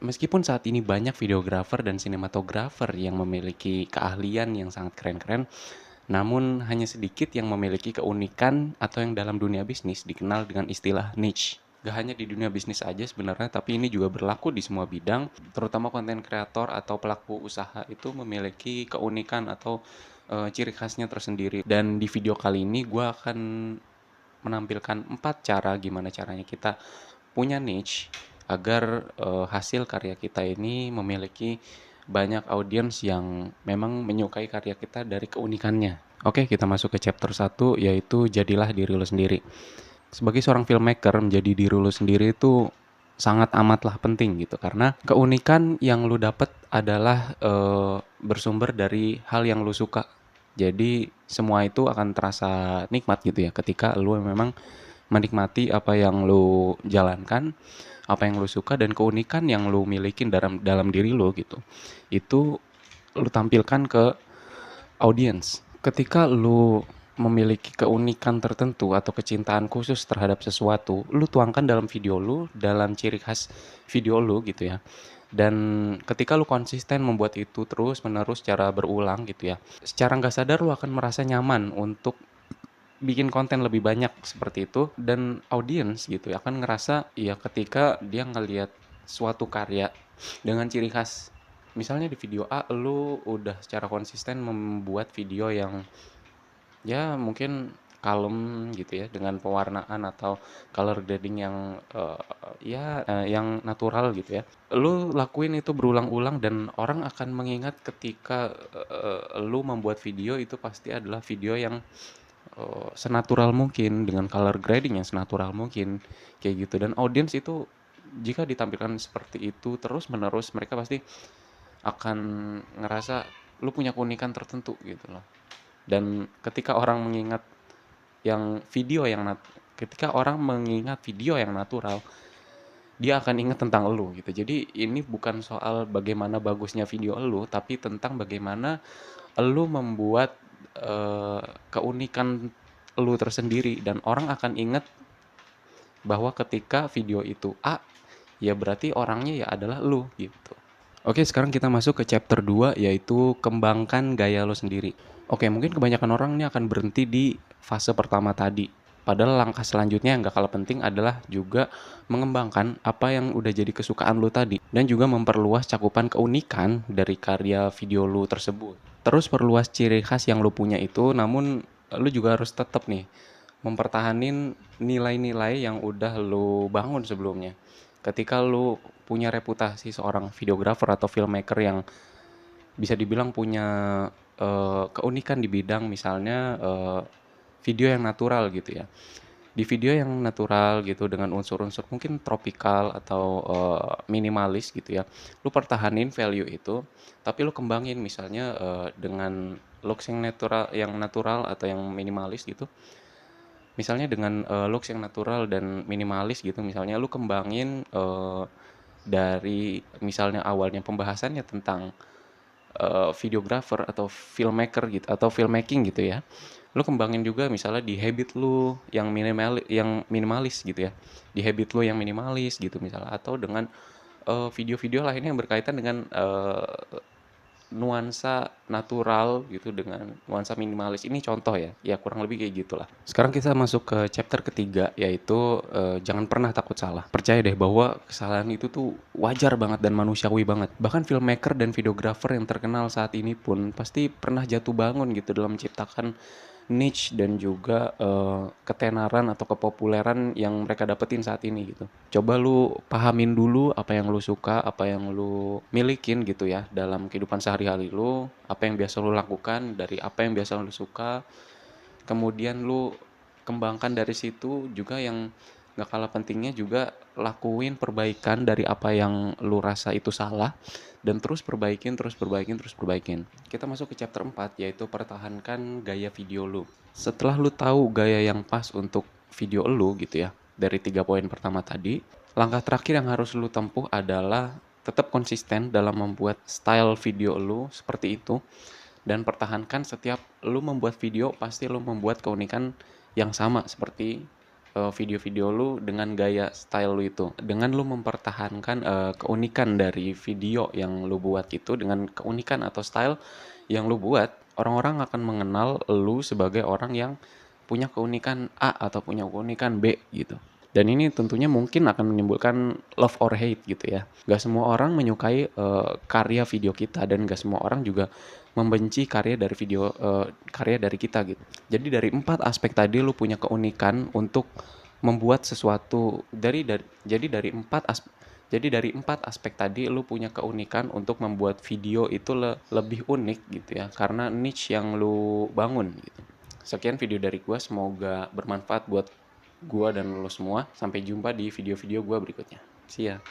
Meskipun saat ini banyak videografer dan sinematografer yang memiliki keahlian yang sangat keren-keren, namun hanya sedikit yang memiliki keunikan atau yang dalam dunia bisnis dikenal dengan istilah niche. Gak hanya di dunia bisnis aja sebenarnya, tapi ini juga berlaku di semua bidang, terutama konten kreator atau pelaku usaha itu memiliki keunikan atau ciri khasnya tersendiri. Dan di video kali ini gue akan menampilkan 4 cara gimana caranya kita punya niche agar hasil karya kita ini memiliki banyak audiens yang memang menyukai karya kita dari keunikannya. Oke, kita masuk ke chapter 1 yaitu jadilah diri lo sendiri. Sebagai seorang filmmaker, menjadi diri lo sendiri itu sangat amatlah penting gitu karena keunikan yang lo dapet adalah bersumber dari hal yang lo suka. Jadi semua itu akan terasa nikmat gitu ya ketika lo memang menikmati apa yang lo jalankan, apa yang lo suka dan keunikan yang lo milikin dalam dalam diri lo gitu. Itu lo tampilkan ke audiens. Ketika lu memiliki keunikan tertentu atau kecintaan khusus terhadap sesuatu, lu tuangkan dalam video lu, dalam ciri khas video lu gitu ya. Dan ketika lu konsisten membuat itu terus menerus secara berulang gitu ya, secara nggak sadar lu akan merasa nyaman untuk bikin konten lebih banyak seperti itu dan audiens gitu ya akan ngerasa ya ketika dia ngelihat suatu karya dengan ciri khas. Misalnya di video A lu udah secara konsisten membuat video yang ya mungkin kalem gitu ya dengan pewarnaan atau color grading yang yang natural gitu ya. Lu lakuin itu berulang-ulang dan orang akan mengingat ketika lu membuat video itu pasti adalah video yang senatural mungkin dengan color grading yang senatural mungkin kayak gitu dan audiens itu jika ditampilkan seperti itu terus menerus mereka pasti akan ngerasa lu punya keunikan tertentu gitu loh. Dan ketika orang mengingat yang video yang ketika orang mengingat video yang natural, dia akan ingat tentang elu gitu. Jadi ini bukan soal bagaimana bagusnya video elu, tapi tentang bagaimana elu membuat keunikan elu tersendiri dan orang akan ingat bahwa ketika video itu A, ya berarti orangnya ya adalah elu gitu. Oke, sekarang kita masuk ke chapter 2 yaitu kembangkan gaya lo sendiri. Oke, mungkin kebanyakan orang ini akan berhenti di fase pertama tadi. Padahal langkah selanjutnya yang gak kalah penting adalah juga mengembangkan apa yang udah jadi kesukaan lo tadi. Dan juga memperluas cakupan keunikan dari karya video lo tersebut. Terus perluas ciri khas yang lo punya itu, namun lo juga harus tetap nih mempertahanin nilai-nilai yang udah lo bangun sebelumnya. Ketika lo punya reputasi seorang videographer atau filmmaker yang bisa dibilang punya keunikan di bidang misalnya video yang natural gitu ya. Di video yang natural gitu dengan unsur-unsur mungkin tropikal atau minimalis gitu ya. Lu pertahanin value itu, tapi lu kembangin misalnya dengan looks yang natural atau yang minimalis gitu. Misalnya dengan looks yang natural dan minimalis gitu, misalnya lu kembangin dari misalnya awalnya pembahasannya tentang videographer atau filmmaker gitu atau filmmaking gitu ya. Lu kembangin juga misalnya di habit lu yang minimalis gitu ya. Di habit lu yang minimalis gitu misalnya atau dengan video-video lainnya yang berkaitan dengan nuansa natural gitu dengan nuansa minimalis. Ini contoh ya. Ya kurang lebih kayak gitulah. Sekarang kita masuk ke chapter ketiga yaitu jangan pernah takut salah. Percaya deh bahwa kesalahan itu tuh wajar banget dan manusiawi banget. Bahkan filmmaker dan videographer yang terkenal saat ini pun pasti pernah jatuh bangun gitu dalam menciptakan niche dan juga ketenaran atau kepopuleran yang mereka dapetin saat ini gitu. Coba lu pahamin dulu apa yang lu suka, apa yang lu milikin gitu ya dalam kehidupan sehari-hari lu, apa yang biasa lu lakukan, dari apa yang biasa lu suka. Kemudian lu kembangkan dari situ juga yang gak kalah pentingnya juga lakuin perbaikan dari apa yang lu rasa itu salah dan terus perbaikin, terus perbaikin, terus perbaikin. Kita masuk ke chapter 4 yaitu pertahankan gaya video lu. Setelah lu tahu gaya yang pas untuk video lu gitu ya, dari 3 poin pertama tadi, langkah terakhir yang harus lu tempuh adalah tetap konsisten dalam membuat style video lu seperti itu dan pertahankan setiap lu membuat video pasti lu membuat keunikan yang sama seperti video-video lu dengan gaya style lu itu. Dengan lu mempertahankan keunikan dari video yang lu buat itu dengan keunikan atau style yang lu buat, orang-orang akan mengenal lu sebagai orang yang punya keunikan A atau punya keunikan B gitu. Dan ini tentunya mungkin akan menimbulkan love or hate gitu ya. Gak semua orang menyukai karya video kita dan gak semua orang juga membenci karya dari kita gitu. Jadi dari 4 aspek tadi lu punya keunikan untuk membuat sesuatu jadi dari 4 aspek tadi lu punya keunikan untuk membuat video itu lebih unik gitu ya karena niche yang lu bangun gitu. Sekian video dari gua, semoga bermanfaat buat gua dan lo semua. Sampai jumpa di video-video gua berikutnya. See ya.